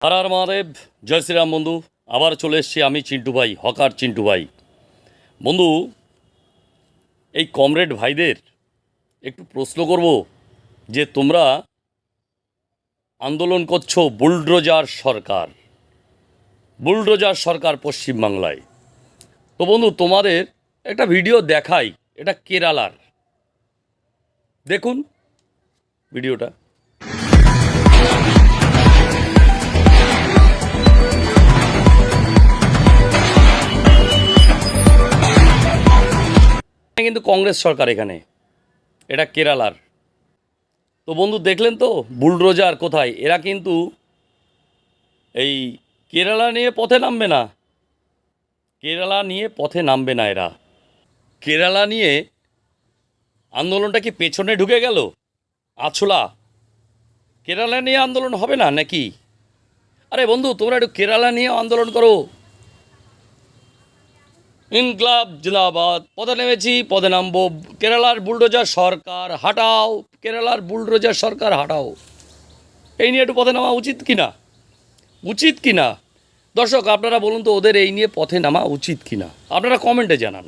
হর হর মহাদেব, জয় শ্রীরাম। বন্ধু, আবার চলে এসেছি আমি, চিন্টু ভাই, হকার চিন্টু ভাই। বন্ধু, এই কমরেড ভাইদের একটু প্রশ্ন করব যে তোমরা আন্দোলন করছো বুলডোজার সরকার, বুলডোজার সরকার পশ্চিমবাংলায়। তো বন্ধু, তোমাদের একটা ভিডিও দেখাই, এটা কেরালার। দেখুন ভিডিওটা। কিন্তু কংগ্রেস সরকার এখানে, এটা কেরালার। তো বন্ধু দেখলেন তো বুলডোজার কোথায়? এরা কিন্তু এই কেরালা নিয়ে পথে নামবে না, কেরালা নিয়ে পথে নামবে না এরা। কেরালা নিয়ে আন্দোলনটা কি পেছনে ঢুকে গেল? আছলা কেরালা নিয়ে আন্দোলন হবে না নাকি? আরে বন্ধু, তোমরা একটু কেরালা নিয়ে আন্দোলন করো। ইনকলাব জিন্দাবাদ, পদে নেমেছি, পদে নামবো। কেরালার বুলডোজার সরকার হাটাও, কেরালার বুলডোজার সরকার হাটাও। এই নিয়ে একটু পথে নামা উচিত কি না? উচিত কি না? দর্শক আপনারা বলুন তো, ওদের এই নিয়ে পথে নামা উচিত কি না? আপনারা কমেন্টে জানান।